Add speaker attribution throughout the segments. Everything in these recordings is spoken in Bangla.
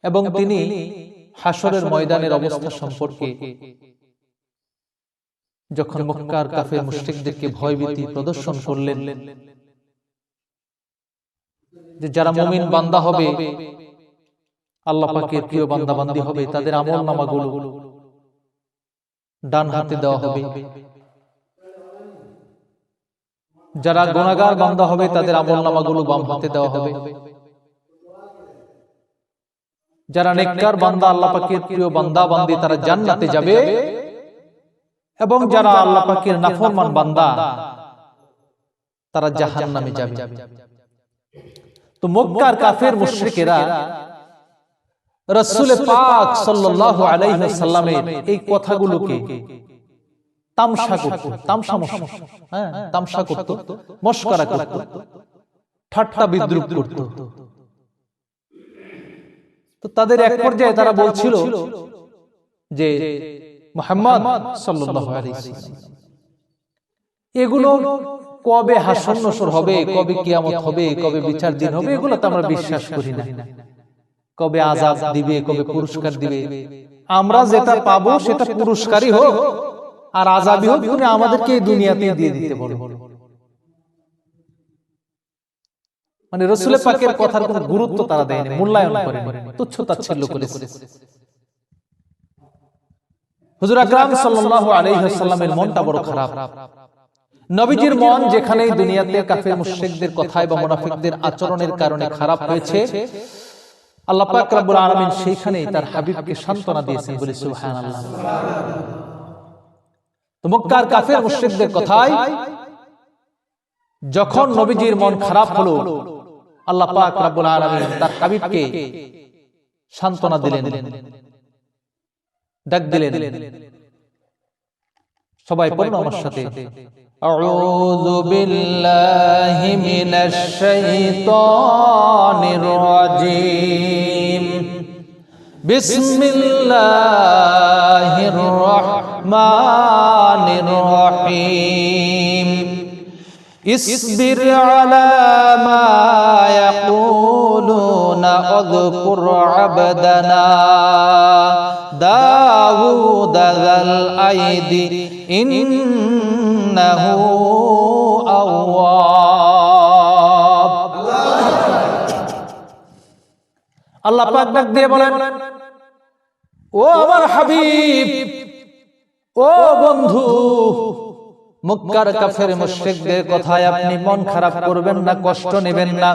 Speaker 1: এবং তিনি হাসরের ময়দানের অবস্থা সম্পর্কে যখন মক্কার কাফের মুশরিকদেরকে ভয়ভীতি প্রদর্শন করলেন যে যারা মুমিন বান্দা হবে, আল্লাহ পাকের প্রিয় বান্দা বান্দি হবে, তাদের আমলনামাগুলো ডান হাতে দেওয়া হবে, যারা গুনাহগার বান্দা হবে তাদের আমলনামাগুলো বাম হাতে দেওয়া হবে, যারা নেককার বান্দা আল্লাহ পাকের প্রিয় বান্দা বান্দি তারা জান্নাতে যাবে, এবং যারা আল্লাহ পাকের নাফরমান বান্দা তারা জাহান্নামে যাবে। তো মক্কার কাফের মুশরিকেরা রাসূল পাক সাল্লাল্লাহু আলাইহি ওয়াসাল্লামের এই কথাগুলোকে তামসা করত, তামসা করত, মশকরা করত, ঠাট্টা বিদ্রূপ করত। তো তাদের এক পর্যায়ে তারা বলছিল যে মুহাম্মদ সাল্লাল্লাহু আলাইহি ওয়াসাল্লাম এগুলো কবে হাসর নসর হবে, কবে কিয়ামত হবে, কবে বিচার দিন হবে, এগুলো তো আমরা বিশ্বাস করি না। কবে আযাব দিবে, কবে পুরস্কার দিবে, আমরা যেটা পাবো সেটা পুরস্কারই হোক আর আযাবই হোক, তুমি আমাদেরকে এই দুনিয়াতেই দিয়ে দিতে বলো। মানে রাসূল পাকের কথার কোনো গুরুত্ব তারা দেয়নি, মূল্যায়ন করেনি, তুচ্ছ-তাচ্ছিল্য করেছে। হুজুর আকরাম সাল্লাল্লাহু আলাইহি ওয়াসাল্লামের মনটা বড় খারাপ। নবীজির মন যেখানেই দুনিয়াতে কাফের মুশরিকদের কথায় বা মুনাফিকদের আচরণের কারণে খারাপ হয়েছে, আল্লাহ পাক রব্বুল আলামিন সেইখানেই তার হাবিবকে সান্ত্বনা দিয়েছেন, বলি সুবহানাল্লাহ। তো মক্কার কাফের মুশরিকদের কথায় যখন নবীজির মন খারাপ হলো, আল্লাহ পাক রব্বুল আলামিন তার হাবিবকে সান্ত্বনা দিলেন, ডাক দিলেন। সবাই পড়ুন আমার সাথে, আউযু বিল্লাহি মিনাশ শাইতানির রাজীম, বিসমিল্লাহির রহমানির রহিম, ইসবির আলা মা ইয়াকুলুনা ওয়াযকুর আবদানা দাউদ যাল আইদি ইন্নাহু আওয়াব। আল্লাহ পাক ডাক দিয়ে বলেন, ও আমার হাবিব, ও বন্ধু, মক্কার কাফের মুশরিকদের কথায় আপনি মন খারাপ করবেন না, কষ্ট নেবেন না,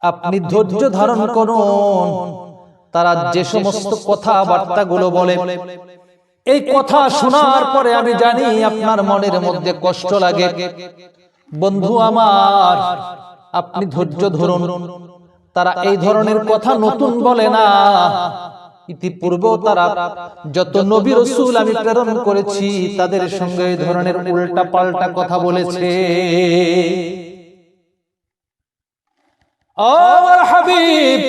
Speaker 1: আপনি ধৈর্য ধারণ করুন। তারা যে সমস্ত কথাবার্তাগুলো বলে, এই কথা শোনার পরে আমি জানি আপনার মনের মধ্যে কষ্ট লাগে। বন্ধু আমার, আপনি ধৈর্য ধরুন। তারা এই ধরনের কথা নতুন বলে না, ইতিপূর্বেও তারা যত নবী রাসূল আমি প্রেরণ করেছি তাদের সঙ্গে এই ধরনের উল্টা পাল্টা কথা বলেছে। আমার হাবিব,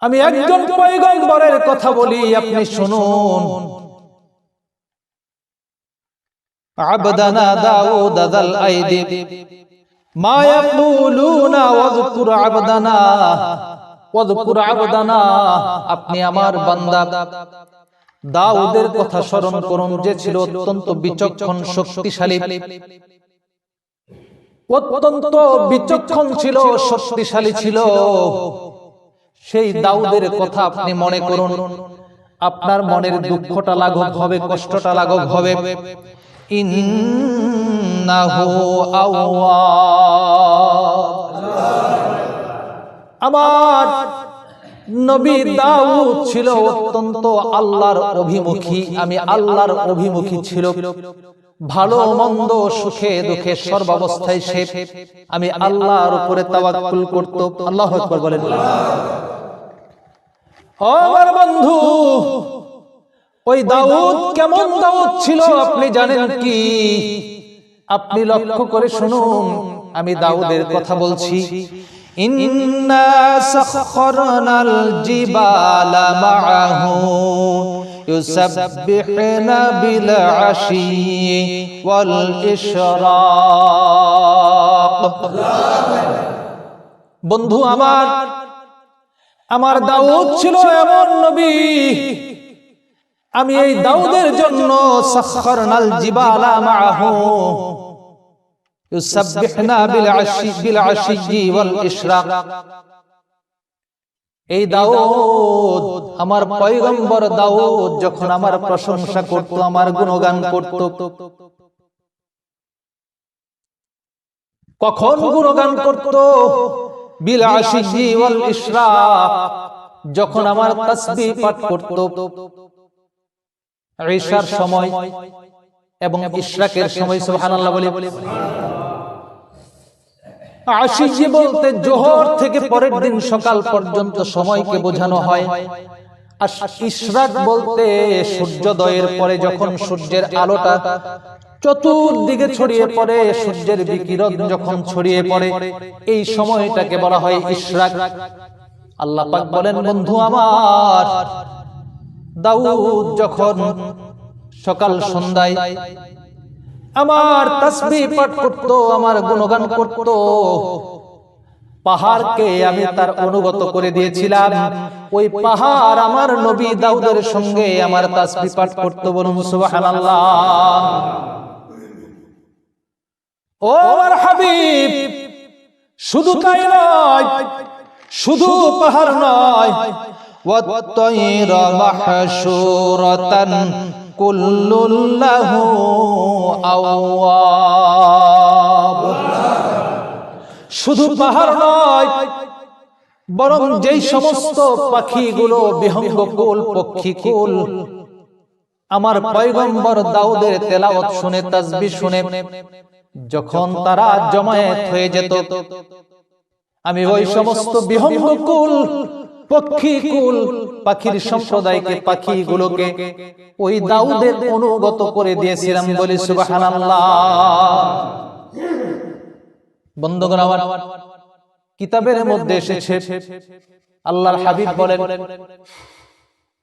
Speaker 1: আমি একজন পয়গম্বরের কথা বলি, আপনি শুনুন। আবদানা দাউদ যাল আইদি মা ইয়াকুলুনা ওয়াযকুর আবদানা ওয়াযকুর আবদানা, আপনি আমার বান্দা দাউদের কথা স্মরণ করুন, যে ছিল অত্যন্ত বিচক্ষণ, শক্তিশালী, অত্যন্ত বিচক্ষণ ছিল, শক্তিশালী ছিল। সেই দাউদের কথা আপনি মনে করুন, আপনার মনের দুঃখটা লাঘব হবে, কষ্টটা লাঘব হবে। ইন্নাহু আওয়াব, আমার নবী দাউদ ছিল অত্যন্ত আল্লাহর অভিমুখী, আমি আল্লাহর অভিমুখী ছিল। ভালো মন্দ সুখে দুঃখে সর্বাবস্থায় সে আমি আল্লাহর উপরে তাওয়াক্কুল করত। আল্লাহু আকবার বলেন। আমার বন্ধু, ওই দাউদ কেমন দাউদ ছিল আপনি জানেন কি? আপনি লক্ষ্য করে শুনুন, আমি দাউদের কথা বলছি। ইন্না সাখখারনাল জিবালা মাআহু ইউসাব্বিহুনা বিল আশিয়্যি ওয়াল ইশরাক। বন্ধু আমার, আমার দাউদ ছিল এমন নবী, আমি এই দাউদের জন্য সাখখারনাল জিবালা মাআহু ইউসাব্বিহনা বিল আশি ওয়াল ইশরাক। এই দাউদ, আমার পয়গম্বর দাউদ যখন আমার প্রশংসা করত, আমার গুণগান করত, কখন গুণগান করত? বিল আশি ওয়াল ইশরাক, যখন আমার তাসবিহ পাঠ করত ঈশার সময় এবং ইশরাকের সময়। সুবহানাল্লাহ বলি। আশিকি বলতে জোহর থেকে পরের দিন সকাল পর্যন্ত সময়কে বোঝানো হয়। আর ইশরাক বলতে সূর্যোদয়ের পরে যখন সূর্যের আলোটা চতুর্দিকে ছড়িয়ে পড়ে, সূর্যের বিকিরণ যখন ছড়িয়ে পড়ে, এই সময়টাকে বলা হয় ইশরাক। আল্লাহ পাক বলেন, বন্ধু আমার দাউদ যখন সকাল সন্ধ্যায় আমার তাসবিহ পাঠ করত, আমার গুণগান করত, পাহাড়কে আমি তার অনুগত করে দিয়েছিলাম। ওই পাহাড় আমার নবী দাউদের সঙ্গে আমার তাসবিহ পাঠ করত। বলুন সুবহানাল্লাহ। ও আমার হাবিব, শুধু তাই নয়, শুধু পাহাড় নয়, ওয়াত-তায়র মাহশুরাতান কুল্লুল লাহু আওয়াব। শুধু পাহাড় নয়, বরং যেই সমস্ত পাখিগুলো বিহঙ্গকুল, পক্ষীকুল আমার পয়গম্বর দাউদের তেলাওয়াত শুনে, তাসবিহ শুনে যখন তারা জমায়েত হয়ে যেত, আমি ওই সমস্ত বিহঙ্গকুল, পক্ষীকুল, পাখির সম্প্রদায়কে, পাখিগুলোকে ওই দাউদের অনুগত করে দিয়েছিলাম। বলি সুবহানাল্লাহ। বন্ধুগণ আমার, কিতাবের মধ্যে এসেছে, আল্লাহর হাবিব বলেন,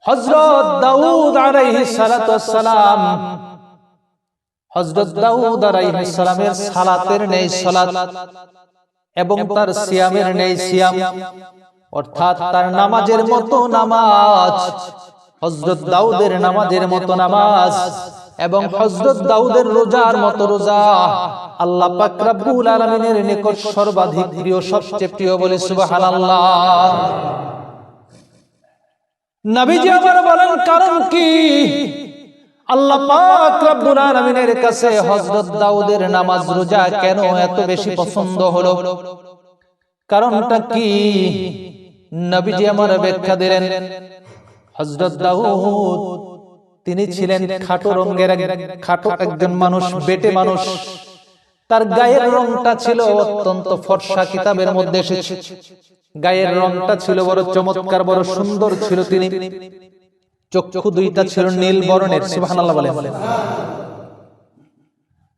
Speaker 1: হযরত দাউদ আলাইহিস সালাতু ওয়াস সালাম, হযরত দাউদ আলাইহিস সালামের সালাতের নেই সালাত এবং তার সিয়ামের নেই সিয়াম, অর্থাৎ তার নামাজের মতো নামাজ, হযরত দাউদের নামাজের মতো নামাজ এবং হযরত দাউদের রোজার মতো রোজা আল্লাহ পাক রব্বুল আলামিনের নিকট সর্বাধিক প্রিয়, সবচেয়ে প্রিয়। বলি সুবহানাল্লাহ। নবীজি আবার বলেন, কারণ কি? আল্লাহ পাক রব্বুল আলামিনের কাছে হযরত দাউদের নামাজ, রোজা কেন এত বেশি পছন্দ হলো? কারণটা কি? নবীজি আমার ব্যাখ্যা দিলেন, হযরত দাউদ তিনি ছিলেন খাটো রঙের, খাটো একজন মানুষ, বেটে মানুষ। তার গায়ের রংটা ছিল অত্যন্ত ফর্সা। কিতাবের মধ্যে এসেছে গায়ের রংটা ছিল বড় চমৎকার, বড় সুন্দর ছিল। তিনি চক্ষু দুইটা ছিল নীল বর্ণের। সুবহানাল্লাহ বলেন।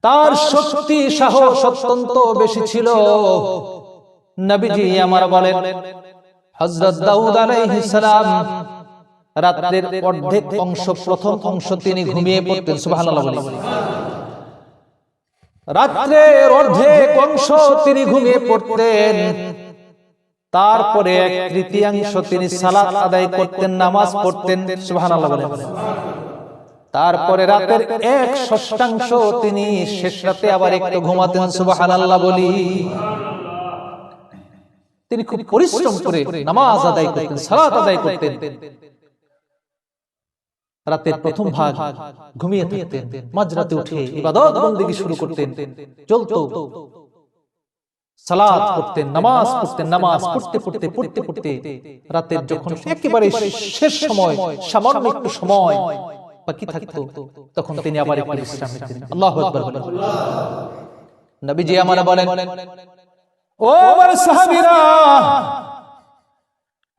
Speaker 1: তার শক্তি, সাহস অত্যন্ত বেশি ছিল। নবীজি আমার বলেন, হযরত দাউদ আলাইহিস সালাম রাতের অর্ধেক অংশ, প্রথম অংশ তিনি ঘুমিয়ে পড়তেন। সুবহানাল্লাহ বলেন। রাতের অর্ধেক অংশ তিনি ঘুমিয়ে পড়তেন, তারপরে এক তৃতীয়াংশ তিনি সালাত আদায় করতেন, নামাজ পড়তেন। সুবহানাল্লাহ বলেন। তারপরে রাতের এক ষষ্ঠাংশ তিনি শেষ রাতে আবার একটু ঘুমাতেন। সুবহানাল্লাহ বলি। তিনি খুব পরিশ্রম করে নামাজ আদায় করতেন, সালাত আদায় করতেন। রাতের প্রথম ভাগ ঘুমিয়ে থাকতেন, মাঝরাতে উঠে ইবাদত বন্দেগী শুরু করতেন, চলতো, সালাত করতেন, নামাজ পড়তেন। নামাজ পড়তে পড়তে রাতের যখন একেবারে শেষ সময়, সামান্য একটু সময় বাকি থাকতো, তখন তিনি আবার একটু বিশ্রাম নিতেন। আল্লাহু আকবার বলেন। নবীজি আমার বলেন, ও আমার সাহাবীরা,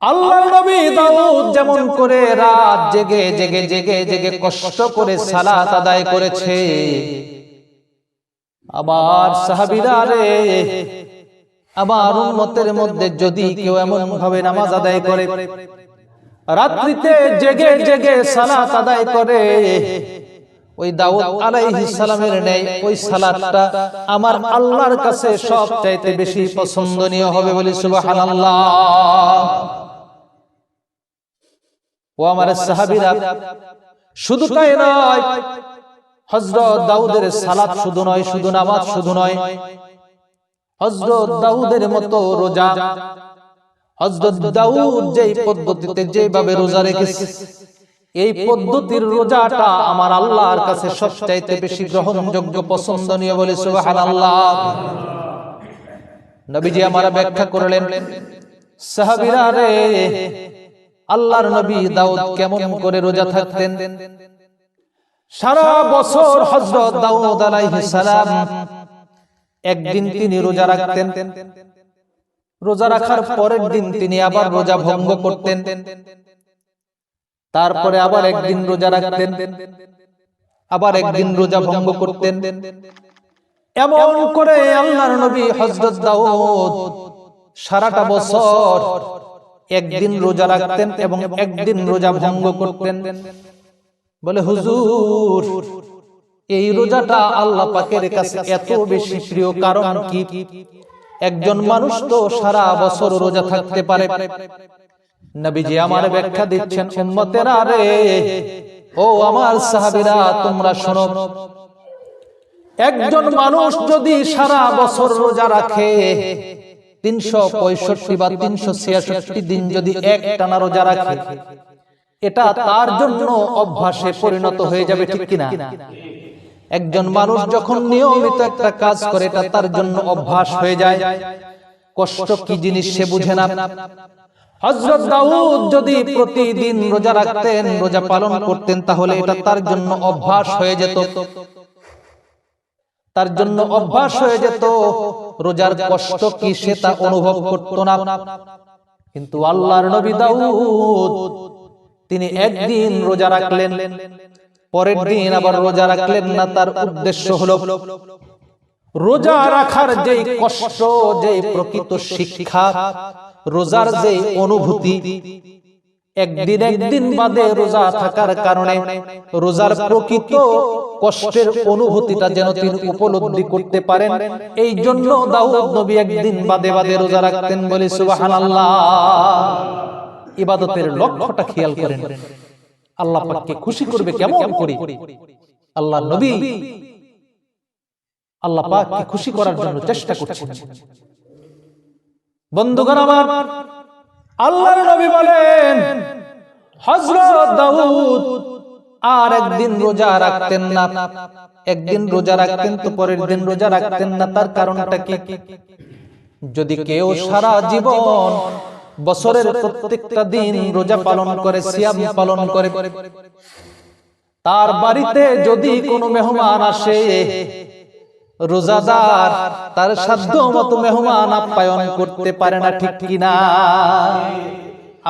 Speaker 1: আল্লাহর নবী দাউদ যেমন করে রাত জেগে জেগে জেগে জেগে কষ্ট করে সালাত আদায় করেছে, আমার সাহাবীরা রে, আমার উম্মতের মধ্যে যদি কেউ এমন ভাবে নামাজ আদায় করে, রাত্রিতে জেগে জেগে সালাত আদায় করে, ওই দাউদ আলাইহিস সালামের ন্যায় ওই সালাতটা আমার আল্লাহর কাছে সবচাইতে বেশি পছন্দনীয় হবে। বলি সুবহানাল্লাহ। ও আমার সাহাবীরা, শুধু তাই নয়, হযরত দাউদের সালাত শুধু নয়, শুধু নামাজ শুধু নয়, হযরত দাউদের মতো রোজা, হযরত দাউদ যেই পদ্ধতিতে যেভাবে রোজা রেখেছে, এই পদ্ধতির রোজাটা আমার আল্লাহর কাছে সবচাইতে বেশি গ্রহণযোগ্য, পছন্দনীয়। বলে সুবহানাল্লাহ। নবীজি আমার ব্যাখ্যা করলেন, সাহাবীরা রে, আল্লাহর নবী দাউদ কেমন করে রোজা থাকতেন। সারা বছর হযরত দাউদ আলাইহিস সালাম একদিন তিনি রোজা রাখতেন, রোজা রাখার পরের দিন তিনি আবার রোজা ভঙ্গ করতেন, তারপরে আবার একদিন রোজা রাখতেন, আবার একদিন রোজা ভঙ্গ করতেন। এমন করে আল্লাহর নবী হযরত দাউদ সারাটা বছর একদিন রোজা রাখতেন এবং একদিন রোজা ভঙ্গ করতেন। বলে হুজুর, এই রোজাটা আল্লাহ পাকের কাছে এত বেশি প্রিয় কারণ কি? একজন মানুষ তো সারা বছর রোজা থাকতে পারে। নবীজি আমার ব্যাখ্যা দিচ্ছেন, উম্মতেরা রে, ও আমার সাহাবীরা, তোমরা শোনো, একজন মানুষ যদি সারা বছর রোজা রাখে, 365 বা 366 দিন যদি একটানা রোজা রাখে, এটা তার জন্য অভ্যাসে পরিণত হয়ে যাবে, ঠিক কিনা? একজন মানুষ যখন নিয়মিত একটা কাজ করে, এটা তার জন্য অভ্যাস হয়ে যায়। কষ্ট কি জিনিস সে বুঝে না। হযরত দাউদ যদি প্রতিদিন রোজা রাখতেন, রোজা পালন করতেন, তাহলে এটা তার জন্য অভ্যাস হয়ে যেত, তার জন্য অভ্যাস হয়ে যেত। রোজার কষ্ট কি সে তা অনুভব করত না। কিন্তু আল্লাহর নবী দাউদ তিনি একদিন রোজা রাখলেন, পরের দিন আবার রোজা রাখলেন না। তার উদ্দেশ্য হলো রোজা রাখার যেই কষ্ট, যেই প্রকৃত শিক্ষা, রোজার যেই অনুভূতি, একদিন বাদে রোজা থাকার কারণে রোজার প্রকৃত কষ্টের অনুভূতিটা যেন তিনি উপলব্ধি করতে পারেন, এই জন্য দাউদ নবী একদিন বাদে বাদে রোজা রাখতেন। বলে সুবহানাল্লাহ। ইবাদতের লক্ষ্যটা খেয়াল করেন, আল্লাহ পাককে খুশি করবে কেমন করে। আল্লাহ নবী আল্লাহ পাককে খুশি করার জন্য চেষ্টা করছেন। বন্ধুগণ আমার, আল্লাহর নবী বলেন, হযরত দাউদ আর একদিন রোজা রাখতেন না। একদিন রোজা রাখতেন তো পরের দিন রোজা রাখতেন না। তার কারণটা কি? যদি কেউ সারা জীবন বছরের প্রত্যেকটা দিন রোজা পালন করে, সিয়াম পালন করে, তার বাড়িতে যদি কোনো মেহমান আসে, রোজাদার তার সাধ্য মতো মেহমান আপ্যায়ন করতে পারে না, ঠিক কিনা?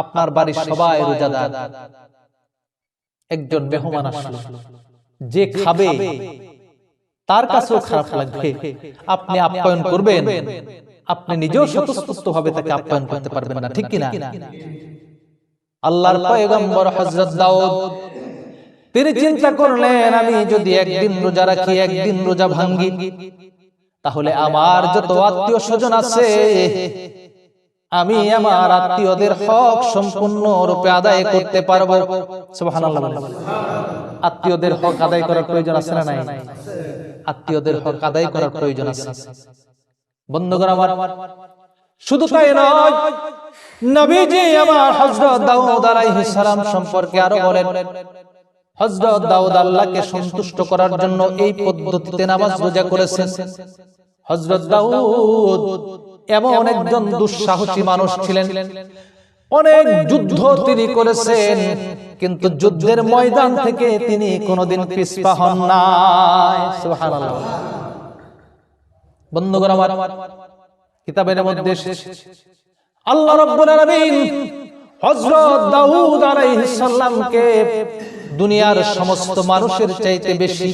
Speaker 1: আপনার বাড়ির সবাই রোজাদার, একজন মেহমান আসলো, যে খাবে তার কাছেও খারাপ লাগবে। আপনি আপ্যায়ন করবেন, আপনি নিজেও স্বতঃস্ফূর্ত ভাবে তাকে আপ্যায়ন করতে পারবেন না, ঠিক কিনা? আল্লাহর পয়গম্বর হযরত দাউদ তিনি চিন্তা করলেন, আমি যদি একদিন রোজা রাখি, একদিন রোজা ভাঙ্গি, তাহলে আমার যত আত্মীয় স্বজন আছে, আমি আমার আত্মীয়দের হক সম্পূর্ণ রূপে আদায় করতে পারবো। সুবহানাল্লাহ। আত্মীয়দের হক আদায় করার প্রয়োজন আছে না নাই? আত্মীয়দের হক আদায় করার প্রয়োজন আছে। বন্ধুগণ আমার, শুধু তাই নয়, নবীজি আমার হযরত দাউদ আলাইহিস সালাম সম্পর্কে আরো বলেন, হযরত দাউদ আল্লাহকে সন্তুষ্ট করার জন্য এই পদ্ধতিতে নামাজ রোজা করেছেন। হযরত দাউদ এমন একজন দুঃসাহসী মানুষ ছিলেন, অনেক যুদ্ধ তিনি করেছেন, কিন্তু যুদ্ধের ময়দান থেকে তিনি কোনোদিন পিছপা হন নাই। সুবহানাল্লাহ। বন্ধুগণ আমার, কিতাবের মধ্যে আল্লাহ রাব্বুল আলামিন হযরত দাউদ আলাইহিস সালামকে দুনিয়ার সমস্ত মানুষের চাইতে বেশি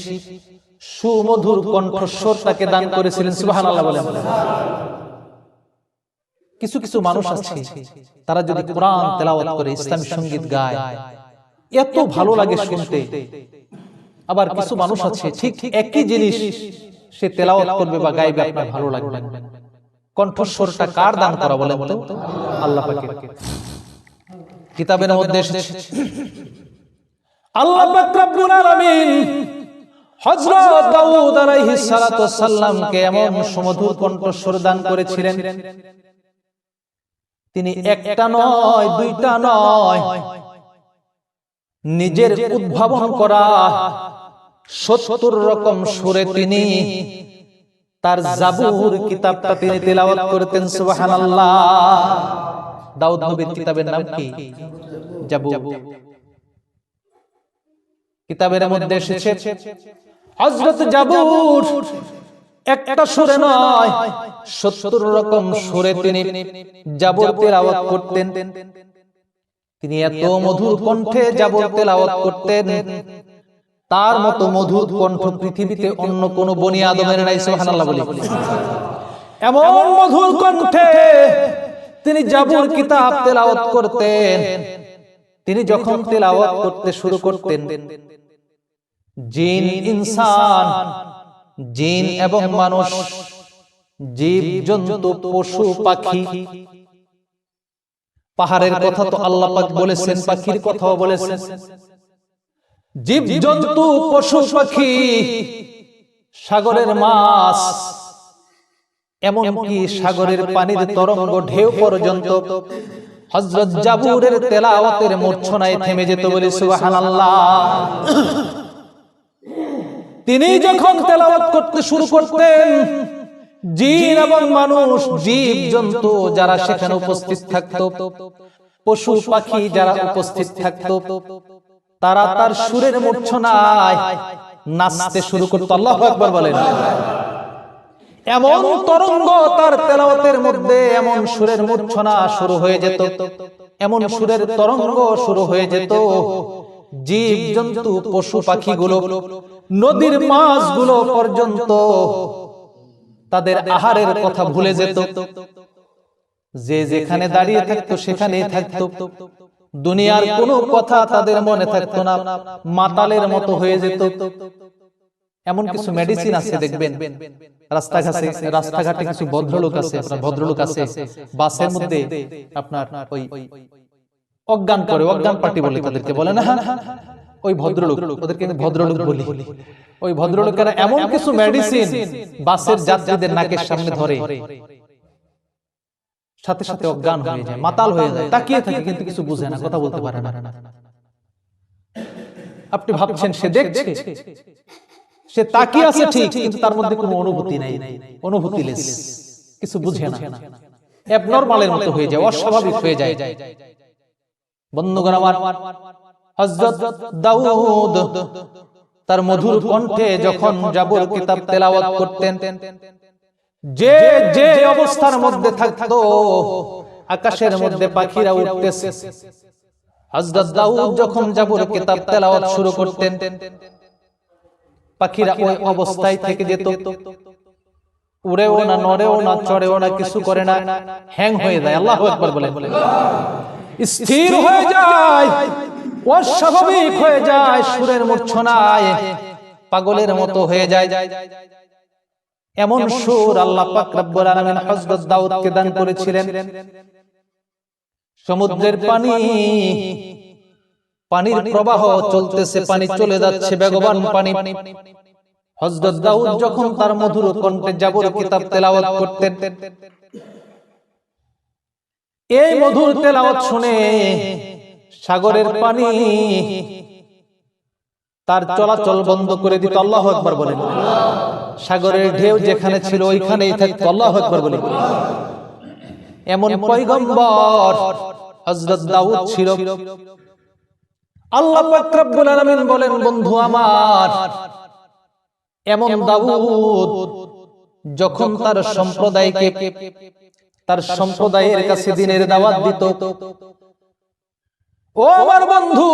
Speaker 1: সুমধুর কণ্ঠস্বর তাকে দান করেছিলেন। সুবহানাল্লাহ বলেন। কিছু কিছু মানুষ আছে, তারা যদি কোরআন তেলাওয়াত করে, ইসলামী সঙ্গীত গায়, এত ভালো লাগে শুনতে। আবার কিছু মানুষ আছে, ঠিক একই জিনিস সে তেলাওয়াত করবে বা গাইবে, আপনার ভালো লাগবে না। কণ্ঠস্বরটা কার দান করা বলেন তো? আল্লাহ পাকের। কিতাবের মধ্যে এসেছে আল্লাহ পাক রব্বুল আলামিন হযরত দাউদ আলাইহিস সালাতু ওয়াস সালামকে এমন সুমধুর কণ্ঠস্বর দান করেছিলেন, তিনি একটা নয় দুইটা নয়, নিজের উদ্ভাবন করা ৭০ রকম সুরে তিনি তার জাবুর কিতাবটা তিনি তেলাওয়াত করতেন। সুবহানাল্লাহ। দাউদ নবীর কিতাবের নাম কি? জাবুর। কিতাবের মধ্যে এসেছে হযরত জাবুর একটা সুরে নয় ৭০ রকম সুরে তিনি জাবুর তেলাওয়াত করতেন। তিনি এত মধুর কণ্ঠে জাবুর তেলাওয়াত করতেন, তার মতো মধুর কণ্ঠ পৃথিবীতে অন্য কোন বনি আদমের নাই। সুবহানাল্লাহ বলি। এমন মধুর কণ্ঠে তিনি জাবুর কিতাব তেলাওয়াত করতেন। তিনি যখন তেলাওয়াত করতে শুরু করতেন, জিন ইনসান, জিন এবং মানুষ, জীব জন্তু, পশু পাখি, পাহাড়ের কথা তো আল্লাহ পাক বলেছেন, পাখির কথাও বলেছেন, জীব জন্তু পশু পাখি, সাগরের মাছ, এমনকি সাগরের পানির তরঙ্গ ঢেউ পর্যন্ত হযরত জাবুরের তেলাওয়াতের মূর্ছনায় থেমে যেত। বলি সুবহানাল্লাহ। তিনি যখন তেলাওয়াত করতে শুরু করতেন, জিন এবং মানুষ, জীব জন্তু যারা সেখানে উপস্থিত থাকতো, পশু পাখি যারা উপস্থিত থাকতো, তারা তার সুরের মূর্ছনায় নাচতে শুরু করতো। আল্লাহু আকবার বলেন। এমন তরঙ্গ তার তেলাওয়াতের মধ্যে, এমন সুরের মূর্ছনা শুরু হয়ে যেত, এমন সুরের তরঙ্গ শুরু হয়ে যেত, জীব জন্তু পশু পাখিগুলো, নদীর মাছগুলো পর্যন্ত তাদের আহারের কথা ভুলে যেত। যে যেখানে দাঁড়িয়ে থাকতো সেখানেই থাকতো, দুনিয়ার কোনো কথা তাদের মনে থাকতো না, মাতালের মতো হয়ে যেত। এমন কিছু মেডিসিন আছে দেখবেন রাস্তাঘাটে কিছু ভদ্রলোক আছে, ভদ্রলোক আছে বাসের মধ্যে আপনার ওই অজ্ঞান করে, অজ্ঞান পার্টি বলে তাদেরকে, বলে না, ওই ভদ্রলোক, ওদেরকে ভদ্রলোক বলি। ওই ভদ্রলোকেরা এমন কিছু মেডিসিন বাসের যাত্রীদের নাকের সামনে ধরে, সাথে সাথে অজ্ঞান হয়ে যায়, মাতাল হয়ে যায়, তাকিয়ে থাকে কিন্তু কিছু বুঝে না, কথা বলতে পারে না। আপনি ভাবছেন সে দেখছে, সে তাকিয়ে আছে ঠিক, কিন্তু তার মধ্যে কোনো অনুভূতি নাই, অনুভূতিলেস, কিছু বুঝে না, অ্যাবনরমালের মতো হয়ে যায়, অস্বাভাবিক হয়ে যায়। বন্ধুগণ আমার, হযরত দাউদ তার মধুর কণ্ঠে যখন জাবুর কিতাব তেলাওয়াত করতেন, যে যে অবস্থার মধ্যে থাকতো, আকাশের মধ্যে পাখিরা উঠতেছে, হযরত দাউদ যখন জাবুর কিতাব তেলাওয়াত শুরু করতেন, পাখিরা ওই অবস্থায় থেকে যেত, উড়েও না, নড়েও না, চড়েও না, কিছু করে না, হ্যাং হয়ে যায়। আল্লাহু আকবার বলেন। স্থির হয়ে যায়, অস্বাভাবিক হয়ে যায়, সুরের মূর্ছনায় পাগলের মতো হয়ে যায়। এমন সুর আল্লাহ পাক রব্বুল আলামিন হযরত দাউদকে দান করেছিলেন। সমুদ্রের পানি, পানির প্রবাহ চলতেছে, পানি চলে যাচ্ছে, বেগবান পানি। হযরত দাউদ যখন তার মধুর কণ্ঠে জাবুর কিতাব তেলাওয়াত করতেন, এই মধুর তেলাওয়াত শুনে সাগরের পানি তার চলাচল বন্ধ করে দিত। আল্লাহু আকবার বলেন। সাগরের ঢেউ যেখানে ছিল ওইখানেই থাকতো। আল্লাহু আকবার বলেন। এমন পয়গম্বর হযরত দাউদ ছিল। আল্লাহ পাক রব্বুল আলামিন বলেন, বন্ধু আমার, এমন দাউদ যখন তার সম্প্রদায়কে, তার সম্প্রদায়ের কাছে দ্বীনের দাওয়াত দিত, ও আমার বন্ধু,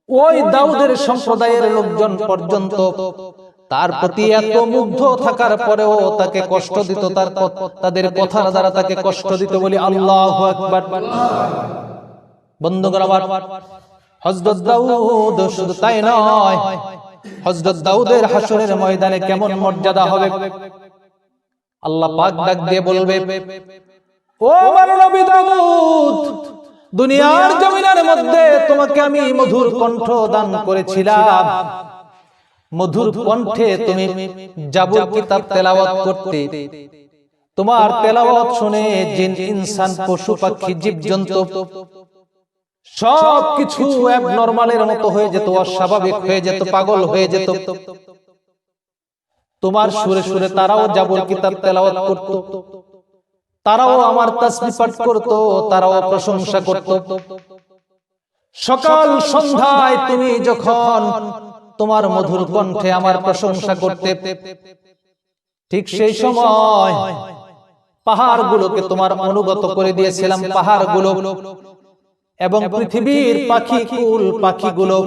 Speaker 1: ওই দাউদের সম্প্রদায়ের লোকজন পর্যন্ত তার প্রতি এত মুগ্ধ থাকার পরেও তাকে কষ্ট দিত, তাদের কথার দ্বারা তাকে কষ্ট দিত। বলি আল্লাহু আকবার। বন্ধুগণ আমার, হযরত দাউদ শুধু তাই নয়, হযরত দাউদের হাসরের ময়দানে কেমন মর্যাদা হবে, আল্লাহ পাক ডাক দিয়ে বলবে, ও আমার নবী দাউদ, দুনিয়ার জমিনের মধ্যে তোমাকে আমি মধুর কণ্ঠ দান করেছিলাম, মধুর কণ্ঠে তুমি জাবুর কিতাব তেলাওয়াত করতে। তোমার তেলাওয়াত শুনে জিন ইনসান পশু পাখি জীবজন্তু সবকিছু অ্যাবনরমালের মতো হয়ে যেত, অস্বাভাবিক হয়ে যেত, পাগল হয়ে যেত। তোমার সুরে সুরে তারাও জাবুর কিতাব তেলাওয়াত করত, তারাও আমার তাসবিহ পাঠ করত, তারাও প্রশংসা করত। সকাল সন্ধ্যায় তুমি যখন তোমার মধুর কণ্ঠে আমার প্রশংসা করতে, ঠিক সেই সময় পাহাড়গুলোকে তোমার অনুগত করে দিয়েছিলাম। পাহাড়গুলো এবং পৃথিবীর পাখিকুল পাখিগুলো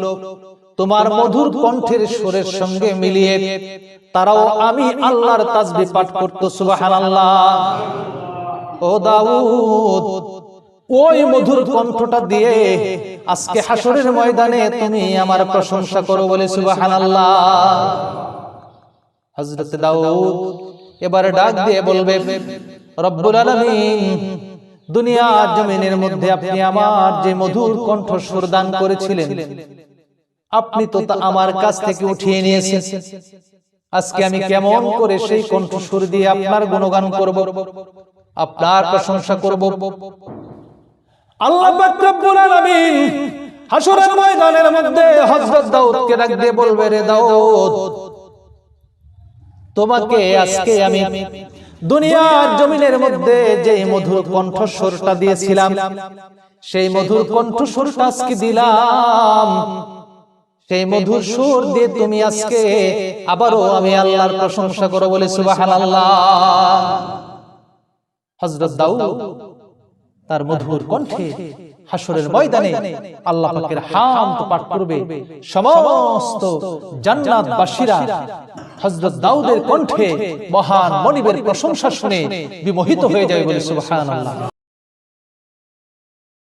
Speaker 1: তোমার মধুর কণ্ঠের সুরের সঙ্গে মিলিয়ে তারাও আমি আল্লাহর তাসবিহ পাঠ করত। সুবহানাল্লাহ। ও দাউদ, ওই মধুর কণ্ঠটা দিয়ে আজকে হাসরের ময়দানে তুমি আমার প্রশংসা করো বলে সুবহানাল্লাহ। হযরত দাউদ এবারে ডাক দিয়ে বলবে, রব্বুল আলামিন, দুনিয়া জমিনের মধ্যে আপনি আমার যে মধুর কণ্ঠ সুর দান করেছিলেন, আপনি তো তা আমার কাছ থেকে উঠিয়ে নিয়েছেন। আজকে আমি কেমন করে সেই কণ্ঠ সুর দিয়ে আপনার গুণগান করব, আপনার প্রশংসা করব। আল্লাহ পাক রব্বুল আলামিন হাসরের ময়দানের মধ্যে হযরত দাউদকে ডাক দিয়ে বলবে, রে দাউদ, তোমাকে আজকে আমি দুনিয়ার জমিনের মধ্যে যে মধুর কণ্ঠস্বরটা দিয়েছিলাম, সেই মধুর কণ্ঠস্বরটা আজকে দিলাম। সেই মধুর সুর দিয়ে তুমি আজকে আবারও আমি আল্লাহর প্রশংসা করো বলে সুবহানাল্লাহ। হযরত দাউদ তার মধুর কণ্ঠে হাসরের ময়দানে আল্লাহ পাকের হামদ পাঠ করবে। সমস্ত জান্নাতবাসীরা হযরত দাউদের কণ্ঠে মহান মনিবের প্রশংসা শুনে বিমোহিত হয়ে যাবে বলে সুবহানাল্লাহ।